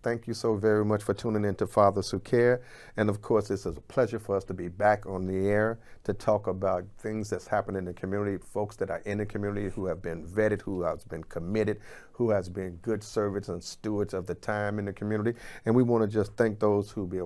thank you so very much for tuning in to Fathers Who Care. And of course, it's a pleasure for us to be back on the air to talk about things that's happening in the community, folks that are in the community who have been vetted, who has been committed, who has been good servants and stewards of the time in the community. And we want to just thank those who are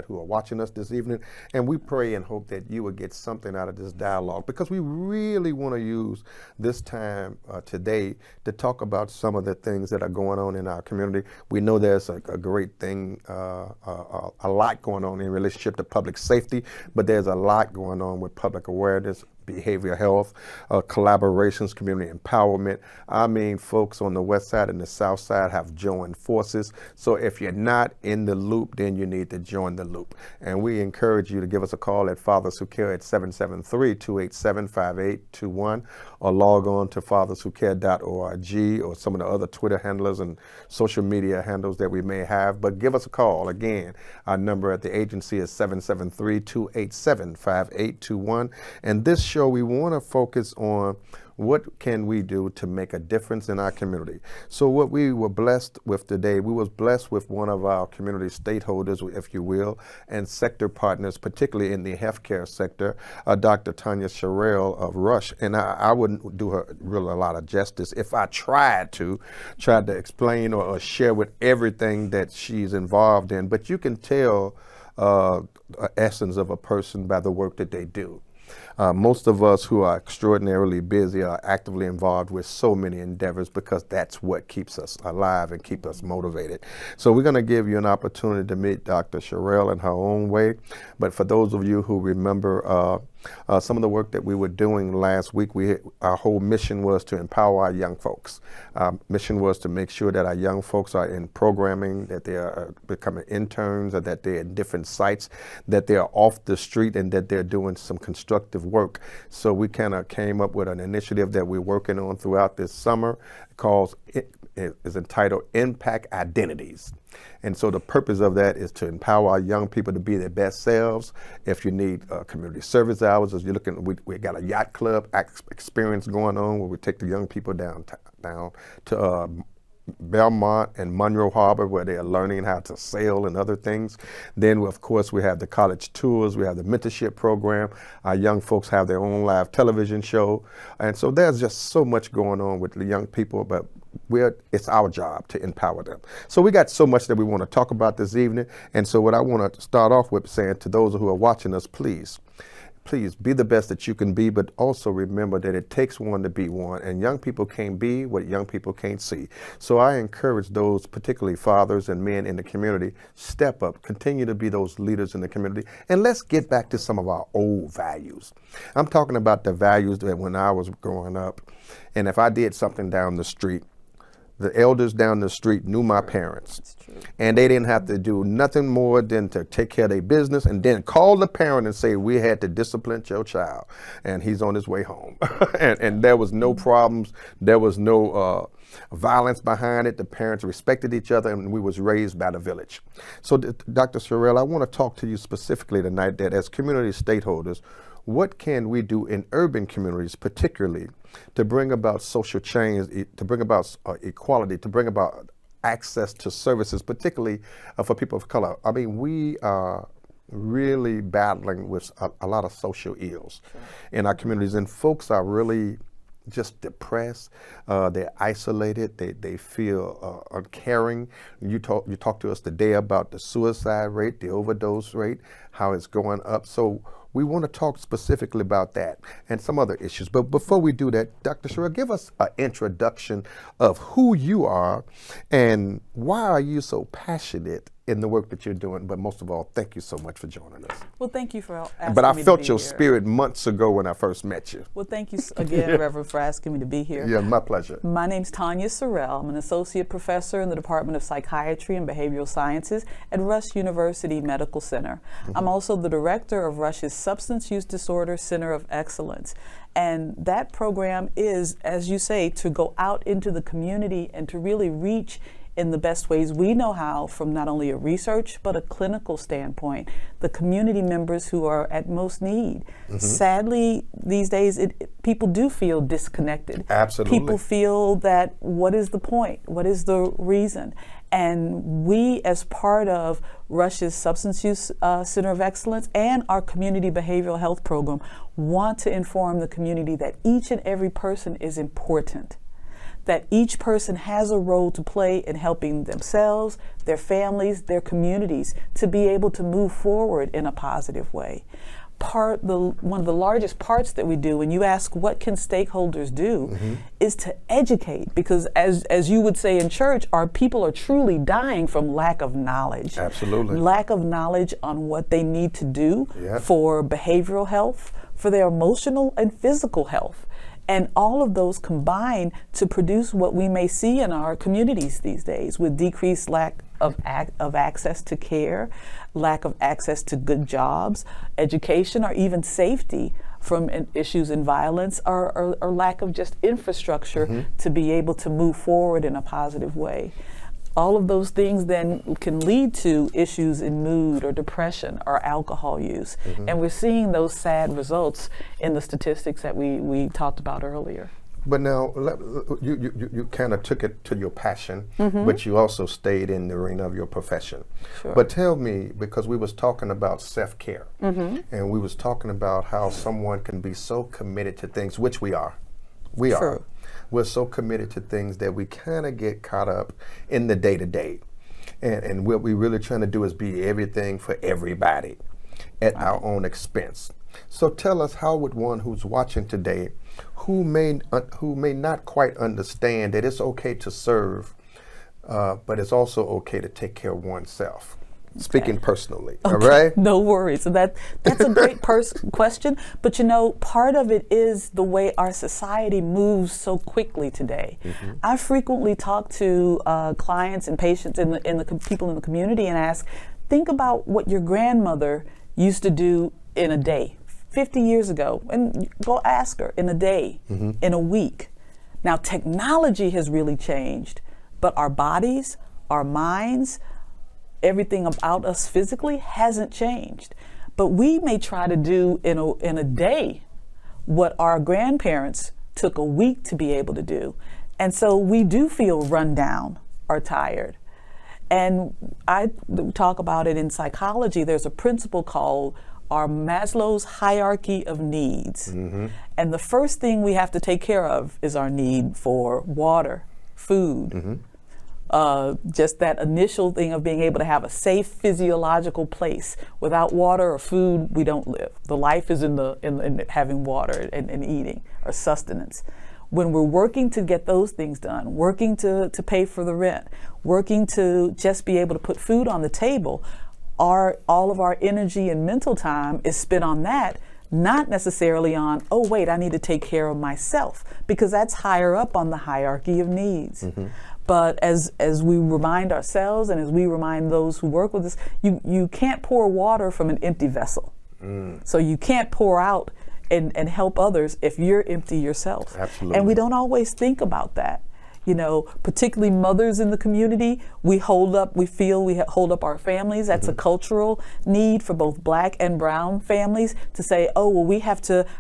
watching us this evening. And we pray and hope that you will get something out of this dialogue, because we really want to use this time today to talk about some of the things that are going on in our community. We know there's a great thing, a lot going on in relationship to public safety, but there's a lot going on with public awareness, behavioral health, collaborations, community empowerment. I mean, folks on the west side and the south side have joined forces. So if you're not in the loop, then you need to join the loop. And we encourage you to give us a call at Fathers Who Care at 773-287-5821, or log on to fatherswhocare.org, or some of the other Twitter handlers and social media handles that we may have. But give us a call. Again, our number at the agency is 773-287-5821. And this show, we want to focus on what can we do to make a difference in our community. So what we were blessed with today, we was blessed with one of our community stakeholders, if you will, and sector partners, particularly in the healthcare sector, Dr. Tanya Sorrell of Rush. And I wouldn't do her really a lot of justice if I tried to explain or share with everything that she's involved in. But you can tell the essence of a person by the work that they do. Most of us who are extraordinarily busy are actively involved with so many endeavors, because that's what keeps us alive and keep us motivated. So we're going to give you an opportunity to meet Dr. Sorrell in her own way. But for those of you who remember some of the work that we were doing last week, our whole mission was to empower our young folks. Our mission was to make sure that our young folks are in programming, that they are becoming interns, or that they're in different sites, that they're off the street, and that they're doing some constructive work. So we kind of came up with an initiative that we're working on throughout this summer is entitled Impact Identities. And so the purpose of that is to empower our young people to be their best selves. If you need community service hours, as you're looking, we got a yacht club experience going on where we take the young people down to Belmont and Monroe Harbor, where they are learning how to sail and other things. Then, of course, we have the college tours, we have the mentorship program. Our young folks have their own live television show. And so there's just so much going on with the young people, but it's our job to empower them. So we got so much that we want to talk about this evening. And so what I want to start off with saying to those who are watching us, please be the best that you can be, but also remember that it takes one to be one, and young people can't be what young people can't see. So I encourage those, particularly fathers and men in the community, step up, continue to be those leaders in the community, and let's get back to some of our old values. I'm talking about the values that when I was growing up, and if I did something down the street, the elders down the street knew my parents, and they didn't have to do nothing more than to take care of their business and then call the parent and say, we had to discipline your child and he's on his way home. and there was no problems. There was no violence behind it. The parents respected each other, and we was raised by the village. So Dr. Sorrell, I want to talk to you specifically tonight that as community stakeholders, what can we do in urban communities, particularly, to bring about social change, to bring about equality, to bring about access to services, particularly for people of color? I mean, we are really battling with a lot of social ills in our communities, and folks are really just depressed. They're isolated. They feel uncaring. You talk to us today about the suicide rate, the overdose rate, how it's going up. So we want to talk specifically about that and some other issues. But before we do that, Dr. Sorrell, give us an introduction of who you are and why are you so passionate in the work that you're doing. But most of all, thank you so much for joining us. Well, thank you for asking me. But I felt your here. spirit months ago when I first met you. Well, thank you again, Reverend, for asking me to be here. Yeah, my pleasure. My name's Tanya Sorrell. I'm an associate professor in the Department of Psychiatry and Behavioral Sciences at Rush University Medical Center. I'm also the director of Rush's Substance Use Disorder Center of Excellence. And that program is, as you say, to go out into the community and to really reach in the best ways we know how from not only a research but a clinical standpoint, the community members who are at most need. Sadly, these days, people do feel disconnected. Absolutely. People feel that what is the point? What is the reason? And we, as part of Rush's Substance Use Center of Excellence and our community behavioral health program, want to inform the community that each and every person is important, that each person has a role to play in helping themselves, their families, their communities to be able to move forward in a positive way. One of the largest parts that we do, when you ask what can stakeholders do, is to educate, because as you would say in church, our people are truly dying from lack of knowledge. Absolutely. Lack of knowledge on what they need to do Yep. for behavioral health, for their emotional and physical health. And all of those combine to produce what we may see in our communities these days, with decreased lack of access to care, lack of access to good jobs, education, or even safety from issues in violence, or lack of just infrastructure to be able to move forward in a positive way. All of those things then can lead to issues in mood or depression or alcohol use. And we're seeing those sad results in the statistics that we talked about earlier. But now, you kind of took it to your passion, but you also stayed in the arena of your profession. Sure. But tell me, because we was talking about self-care, and we was talking about how someone can be so committed to things, which we are. We are. True. We're so committed to things that we kind of get caught up in the day-to-day. And what we're really trying to do is be everything for everybody at our own expense. So tell us, how would one who's watching today, who may not quite understand that it's okay to serve, but it's also okay to take care of oneself? Speaking personally, all right? No worries. So that's a great question. But you know, part of it is the way our society moves so quickly today. I frequently talk to clients and patients in the people in the community and ask, think about what your grandmother used to do in a day 50 years ago, and go ask her in a day, in a week. Now, technology has really changed, but our bodies, our minds, everything about us physically hasn't changed. But we may try to do in a day what our grandparents took a week to be able to do. And so we do feel run down or tired. And I talk about it in psychology. There's a principle called our Maslow's hierarchy of needs. And the first thing we have to take care of is our need for water, food, just that initial thing of being able to have a safe physiological place. Without water or food, we don't live. The life is in having water and eating, or sustenance. When we're working to get those things done, working to pay for the rent, working to just be able to put food on the table, all of our energy and mental time is spent on that, not necessarily on, oh wait, I need to take care of myself, because that's higher up on the hierarchy of needs. But as we remind ourselves, and as we remind those who work with us, you can't pour water from an empty vessel. So you can't pour out and help others if you're empty yourself. Absolutely. And we don't always think about that. You know, particularly mothers in the community, we hold up our families. That's a cultural need for both Black and brown families to say, oh, well,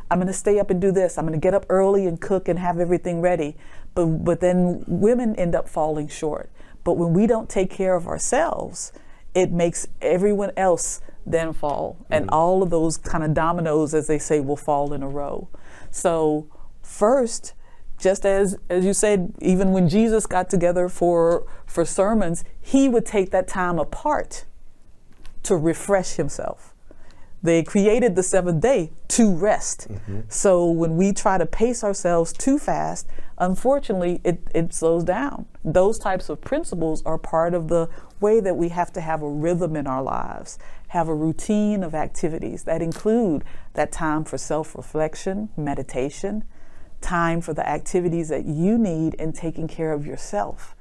I'm going to stay up and do this. I'm going to get up early and cook and have everything ready. But then women end up falling short. But when we don't take care of ourselves, it makes everyone else then fall. And all of those kind of dominoes, as they say, will fall in a row. So first, just as you said, even when Jesus got together for sermons, he would take that time apart to refresh himself. They created the seventh day to rest. So when we try to pace ourselves too fast, unfortunately, it slows down. Those types of principles are part of the way that we have to have a rhythm in our lives, have a routine of activities that include that time for self-reflection, meditation, time for the activities that you need in taking care of yourself,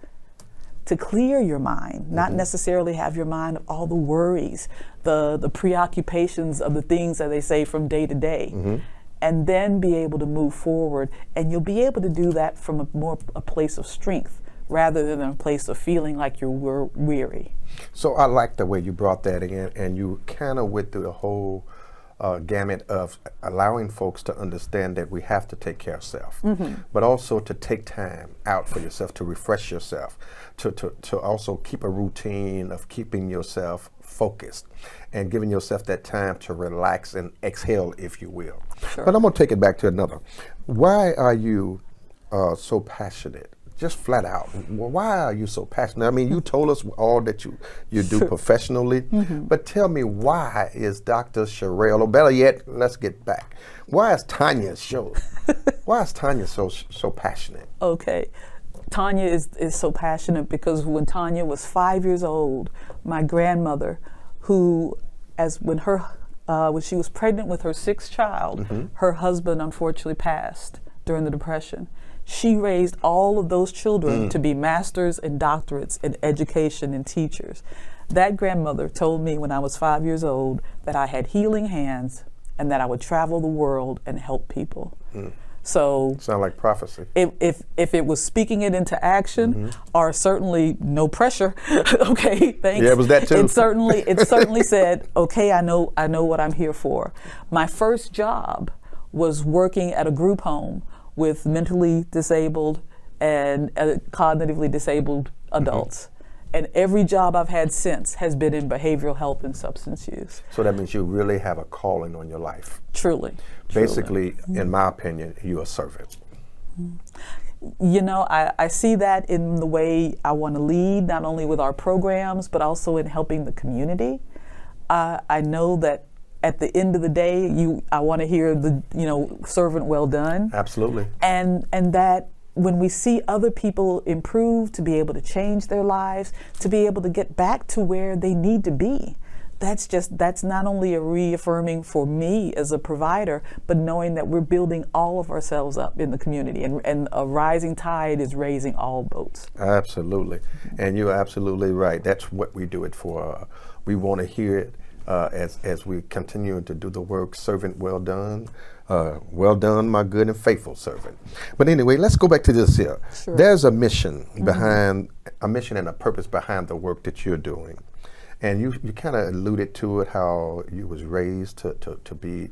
to clear your mind, not necessarily have your mind of all the worries, the preoccupations of the things that they say from day to day, and then be able to move forward. And you'll be able to do that from a place of strength rather than a place of feeling like you're weary. So I like the way you brought that in, and you kind of went through the whole gamut of allowing folks to understand that we have to take care of self, but also to take time out for yourself, to refresh yourself, to also keep a routine of keeping yourself focused and giving yourself that time to relax and exhale, if you will. Sure. But I'm going to take it back to another. Why are you so passionate? Just flat out, why are you so passionate? I mean, you told us all that you do Sure. professionally, but tell me, why is Dr. Sorrell, or better yet, let's get back. Why is Tanya so passionate? Okay. Tanya is so passionate because when Tanya was 5 years old, my grandmother, who, when she was pregnant with her sixth child, her husband unfortunately passed during the Depression. She raised all of those children to be masters and doctorates in education and teachers. That grandmother told me when I was 5 years old that I had healing hands and that I would travel the world and help people. So Sound like prophecy. if it was speaking it into action, or certainly no pressure, okay, thanks. Yeah, it was that too. It certainly said, okay, I know what I'm here for. My first job was working at a group home with mentally disabled and cognitively disabled adults. And every job I've had since has been in behavioral health and substance use. So that means you really have a calling on your life. Truly. Basically, in my opinion, you're a servant. You know, I see that in the way I want to lead, not only with our programs, but also in helping the community. I know that at the end of the day, I want to hear the, servant well done. Absolutely. And that when we see other people improve, to be able to change their lives, to be able to get back to where they need to be, that's not only a reaffirming for me as a provider, but knowing that we're building all of ourselves up in the community, and a rising tide is raising all boats. Absolutely. And you're absolutely right. That's what we do it for. We want to hear it as we continue to do the work. Servant well done. Well done, my good and faithful servant. But anyway, let's go back to this here. Sure. There's a mission behind, a mission and a purpose behind the work that you're doing. And you kind of alluded to it, how you was raised to be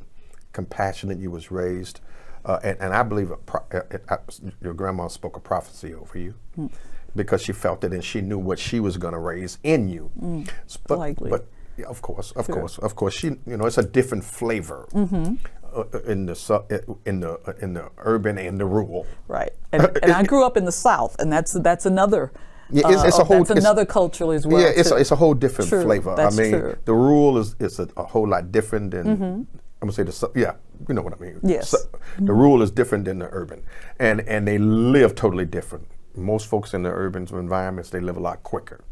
compassionate. You was raised, and I believe your grandma spoke a prophecy over you because she felt it and she knew what she was going to raise in you. Likely. But yeah, of course, she, it's a different flavor in the urban and the rural. Right. And I grew up in the South, and that's another. Yeah, it's a whole. That's another culture as well. Yeah, it's a whole different True, flavor. that's I mean, true. the rural is a whole lot different than I'm gonna say yeah, you know what I mean. Yes. So, the rural is different than the urban, and they live totally different. Most folks in the urban environments, they live a lot quicker,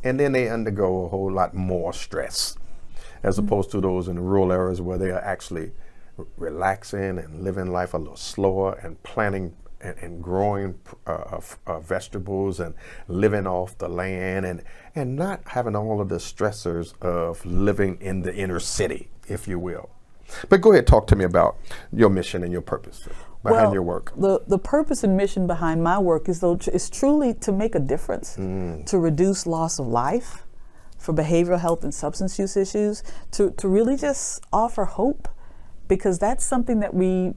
and then they undergo a whole lot more stress, as opposed to those in the rural areas where they are actually relaxing and living life a little slower and planting and growing vegetables and living off the land and not having all of the stressors of living in the inner city, if you will. But go ahead, talk to me about your mission and your purpose behind your work. The purpose and mission behind my work is truly to make a difference, to reduce loss of life for behavioral health and substance use issues, to really just offer hope, because that's something that we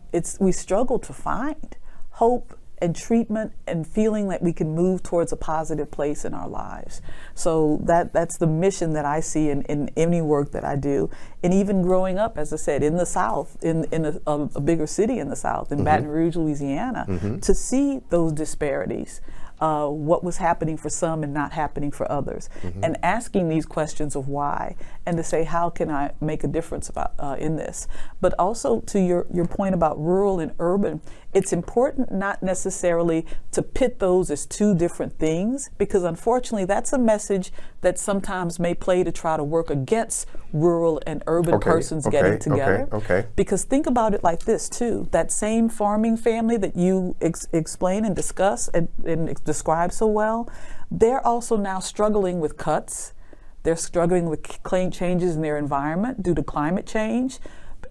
struggle to find. Hope and treatment and feeling that we can move towards a positive place in our lives. So that's the mission that I see in any work that I do. And even growing up, as I said, in the South, in a bigger city in the South, in Baton Rouge, Louisiana, to see those disparities, what was happening for some and not happening for others, and asking these questions of why, and to say, how can I make a difference in this? But also to your point about rural and urban, it's important not necessarily to pit those as two different things, because unfortunately that's a message that sometimes may play to try to work against rural and urban persons getting together. Because think about it like this too, that same farming family that you explain and discuss and describe so well, they're also now struggling with cuts. They're struggling with changes in their environment due to climate change.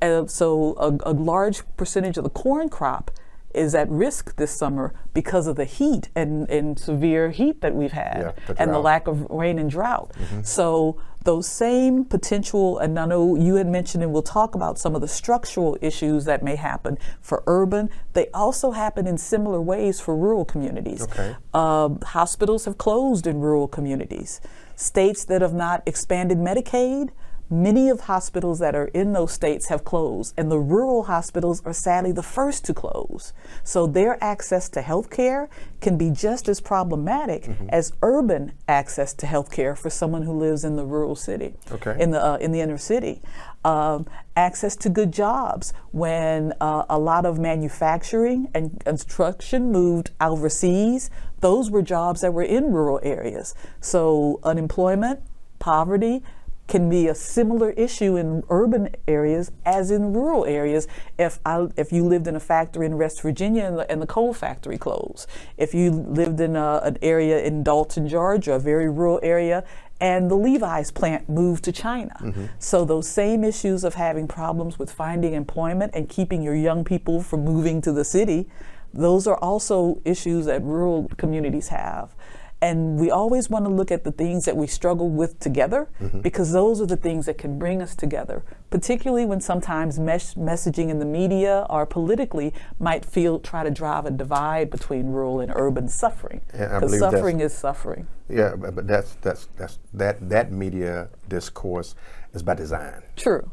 So a large percentage of the corn crop is at risk this summer because of the heat and severe heat that we've had, and the lack of rain and drought. So those same potential, and I know you had mentioned, and we'll talk about some of the structural issues that may happen for urban, they also happen in similar ways for rural communities. Hospitals have closed in rural communities. States that have not expanded Medicaid, many of hospitals that are in those states have closed, and the rural hospitals are sadly the first to close. So their access to health care can be just as problematic as urban access to health care for someone who lives in the rural city, in the inner city. Access to good jobs. When a lot of manufacturing and construction moved overseas, those were jobs that were in rural areas. So unemployment, poverty, can be a similar issue in urban areas as in rural areas. If you lived in a factory in West Virginia and the coal factory closed, if you lived in an area in Dalton, Georgia, a very rural area, and the Levi's plant moved to China. So those same issues of having problems with finding employment and keeping your young people from moving to the city, those are also issues that rural communities have. And we always want to look at the things that we struggle with together, because those are the things that can bring us together, particularly when sometimes messaging in the media or politically might try to drive a divide between rural and urban suffering, because suffering is suffering. Yeah, but that media discourse is by design. True.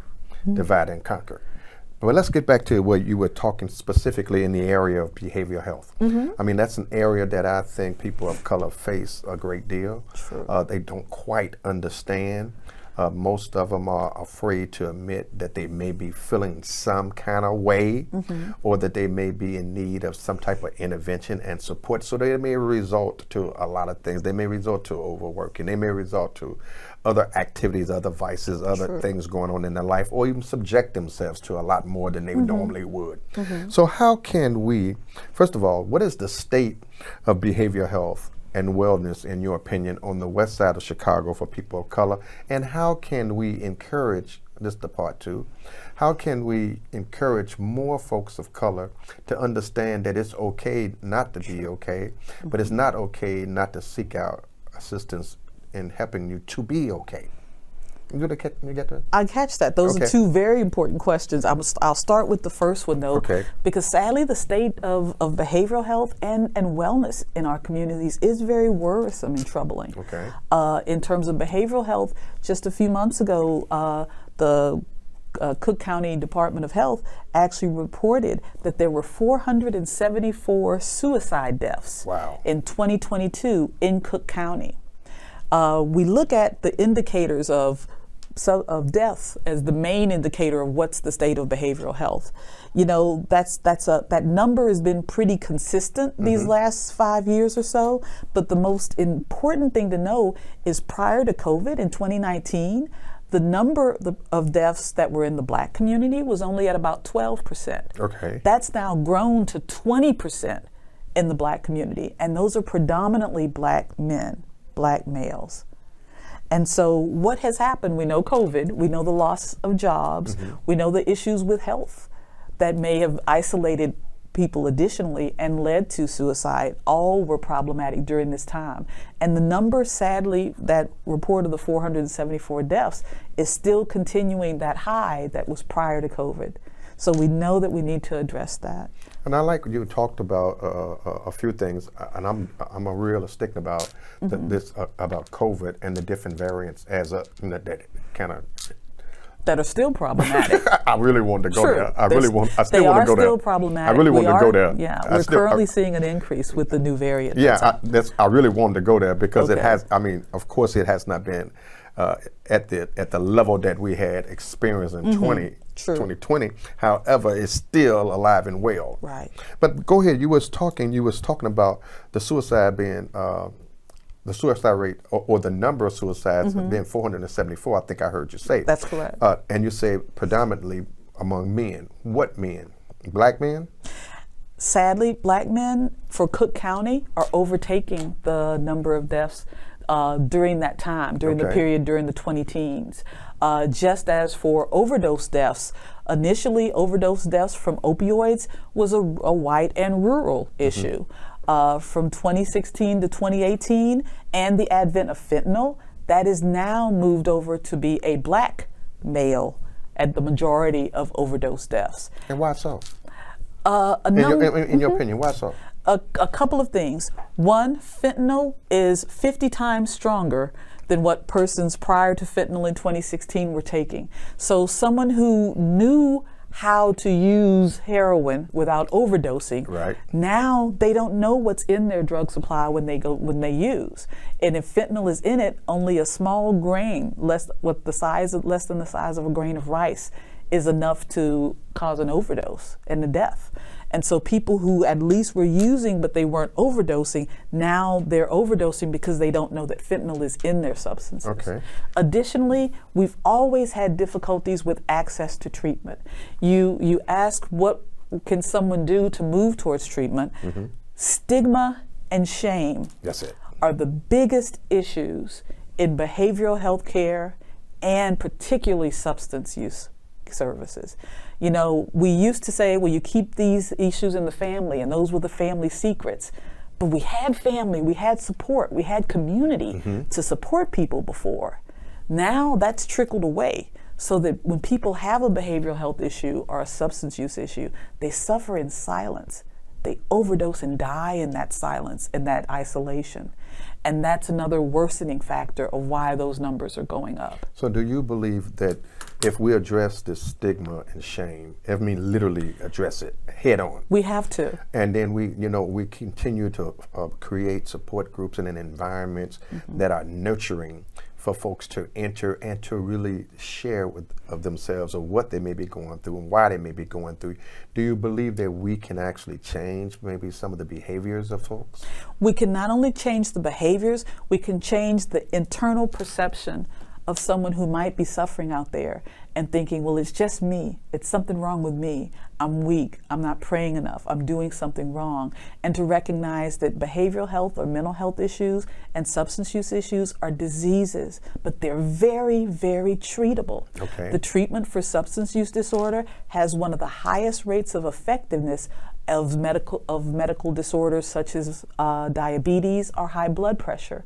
Divide and conquer. But let's get back to what you were talking specifically in the area of behavioral health. I mean, that's an area that I think people of color face a great deal. They don't quite understand. Most of them are afraid to admit that they may be feeling some kind of way, or that they may be in need of some type of intervention and support. So they may result to a lot of things. They may resort to overworking. They may resort to other activities, other vices, other things going on in their life, or even subject themselves to a lot more than they normally would. So how can we, first of all, what is the state of behavioral health and wellness, in your opinion, on the west side of Chicago for people of color? And how can we encourage, this is the part two, how can we encourage more folks of color to understand that it's okay not to be okay, but it's not okay not to seek out assistance in helping you to be okay? You get that? I catch that. Those are two very important questions. I'll start with the first one, though, because sadly the state of behavioral health and wellness in our communities is very worrisome and troubling. In terms of behavioral health, just a few months ago, the Cook County Department of Health actually reported that there were 474 suicide deaths in 2022 in Cook County. We look at the indicators of death as the main indicator of what's the state of behavioral health. You know, that number has been pretty consistent these last 5 years or so, but the most important thing to know is prior to COVID in 2019, the number of deaths that were in the Black community was only at about 12%. That's now grown to 20% in the Black community, and those are predominantly Black men, Black males. And so what has happened, we know COVID, we know the loss of jobs, we know the issues with health that may have isolated people additionally and led to suicide. All were problematic during this time. And the number, sadly, that report of the 474 deaths is still continuing that high that was prior to COVID. So we know that we need to address that. And I like you talked about a few things, and I'm a realistic about this about COVID and the different variants as a that kind of that are still problematic. I really wanted to go there. I still want to go there. They are still problematic. I really want to go there. Yeah, we're currently seeing an increase with the new variant. Yeah, I really wanted to go there because it has. I mean, of course, it has not been at the level that we had experienced in 2020. However, it's still alive and well. Right. But go ahead. You was talking about the suicide being. The suicide rate or the number of suicides being 474, I think I heard you say. That's correct. And you say predominantly among men. What men? Black men? Sadly, Black men for Cook County are overtaking the number of deaths during that time, during the Okay. period during the 20 teens. Just as for overdose deaths, initially overdose deaths from opioids was a white and rural issue. From 2016 to 2018 and the advent of fentanyl, that is now moved over to be a black male at the majority of overdose deaths. And why so? In In your opinion, why so? A couple of things. One, fentanyl is 50 times stronger than what persons prior to fentanyl in 2016 were taking. So someone who knew how to use heroin without overdosing, Right. now they don't know what's in their drug supply when they use. And if fentanyl is in it, only a small grain, less than the size of a grain of rice, is enough to cause an overdose and a death. And so people who at least were using but they weren't overdosing, now they're overdosing because they don't know that fentanyl is in their substances. Okay. Additionally, we've always had difficulties with access to treatment. You ask what can someone do to move towards treatment. Stigma and shame That's it. are the biggest issues in behavioral health care and particularly substance use services. You know, we used to say, well, you keep these issues in the family, and those were the family secrets. But we had family, we had support, we had community to support people before. Now that's trickled away, so that when people have a behavioral health issue or a substance use issue, they suffer in silence. They overdose and die in that silence, in that isolation. And that's another worsening factor of why those numbers are going up. So do you believe that if we address this stigma and shame, literally address it head on, We have to. and then we continue to create support groups and environments that are nurturing for folks to enter and to really share of themselves of what they may be going through and why they may be going through. Do you believe that we can actually change maybe some of the behaviors of folks? We can not only change the behaviors, we can change the internal perception of someone who might be suffering out there and thinking, well, it's just me. It's something wrong with me. I'm weak. I'm not praying enough. I'm doing something wrong. And to recognize that behavioral health or mental health issues and substance use issues are diseases, but they're very, very treatable. Okay. The treatment for substance use disorder has one of the highest rates of effectiveness of medical disorders such as diabetes or high blood pressure.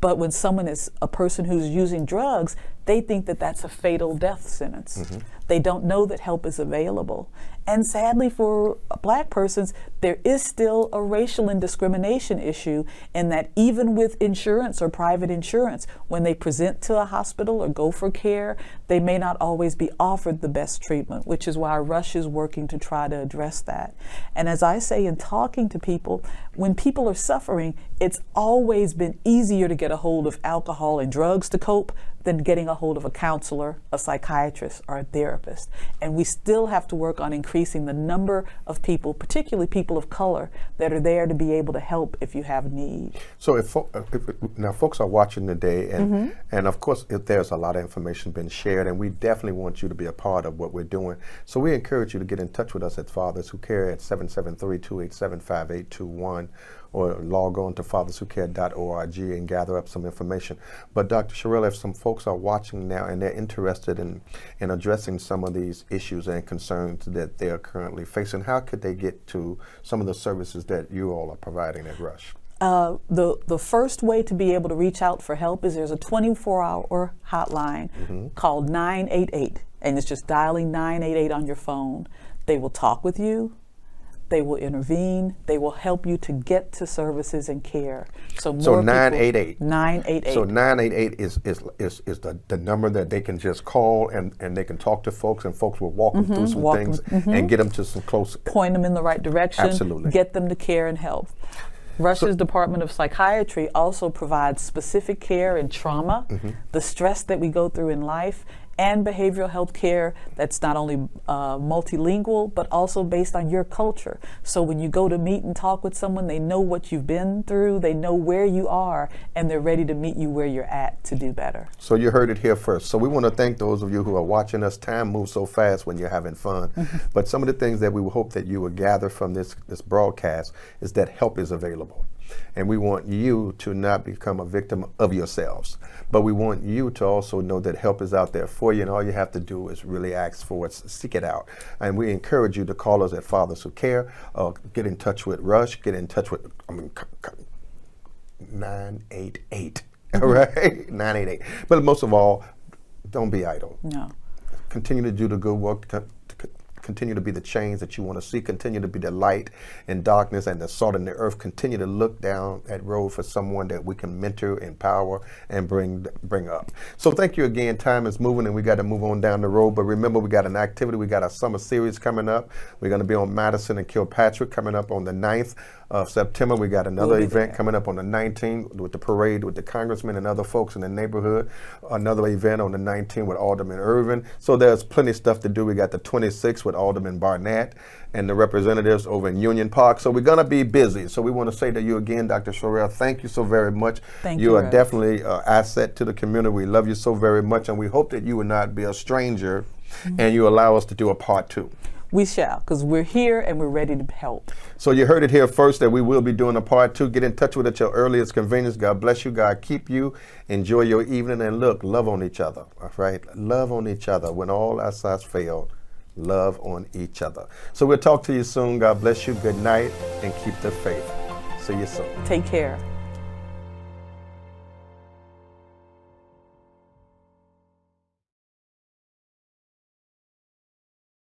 But when someone is a person who's using drugs, they think that that's a fatal death sentence. They don't know that help is available. And sadly for Black persons, there is still a racial and discrimination issue in that even with insurance or private insurance, when they present to a hospital or go for care, they may not always be offered the best treatment, which is why Rush is working to try to address that. And as I say in talking to people, when people are suffering, it's always been easier to get a hold of alcohol and drugs to cope than getting a hold of a counselor, a psychiatrist, or a therapist. And we still have to work on increasing the number of people, particularly people of color, that are there to be able to help if you have need. So if now folks are watching today, and of course if there's a lot of information been shared, and we definitely want you to be a part of what we're doing. So we encourage you to get in touch with us at Fathers Who Care at 773-287-5821, or log on to fatherswhocare.org and gather up some information. But Dr. Sorrell, if some folks are watching now and they're interested in addressing some of these issues and concerns that they are currently facing, how could they get to some of the services that you all are providing at Rush? The first way to be able to reach out for help is there's a 24-hour hotline called 988, and it's just dialing 988 on your phone. They will talk with you. They will intervene. They will help you to get to services and care. So 988. 988. So 988 is the number that they can just call and they can talk to folks, and folks will walk them through some things and get them to some close. Point them in the right direction. Absolutely. Get them to care and help. Rush's Department of Psychiatry also provides specific care in trauma, the stress that we go through in life, and behavioral health care that's not only multilingual, but also based on your culture. So when you go to meet and talk with someone, they know what you've been through, they know where you are, and they're ready to meet you where you're at to do better. So you heard it here first. So we want to thank those of you who are watching us. Time moves so fast when you're having fun. But some of the things that we hope that you will gather from this broadcast is that help is available. And we want you to not become a victim of yourselves. But we want you to also know that help is out there for you, and all you have to do is really ask for it, seek it out. And we encourage you to call us at Fathers Who Care, get in touch with Rush, get in touch with 988, all right? 988. But most of all, don't be idle. No. Continue to do the good work. Continue to be the change that you want to see. Continue to be the light in darkness and the salt in the earth. Continue to look down that road for someone that we can mentor, empower, and bring up. So thank you again. Time is moving and we got to move on down the road. But remember, we got an activity. We got a summer series coming up. We're going to be on Madison and Kilpatrick coming up on the 9th of September. We got another event coming up on the 19th with the parade with the congressmen and other folks in the neighborhood. Another event on the 19th with Alderman Irvin. So there's plenty of stuff to do. We got the 26th with Alderman Barnett and the representatives over in Union Park. So we're going to be busy. So we want to say to you again, Dr. Sorrell, thank you so very much. Thank you. You are definitely an asset to the community. We love you so very much, and we hope that you will not be a stranger and you allow us to do a part 2. We shall, because we're here and we're ready to help. So you heard it here first that we will be doing a part 2. Get in touch with us at your earliest convenience. God bless you. God keep you. Enjoy your evening. And look, love on each other. All right? Love on each other. When all our sides fail, love on each other. So we'll talk to you soon. God bless you. Good night and keep the faith. See you soon. Take care.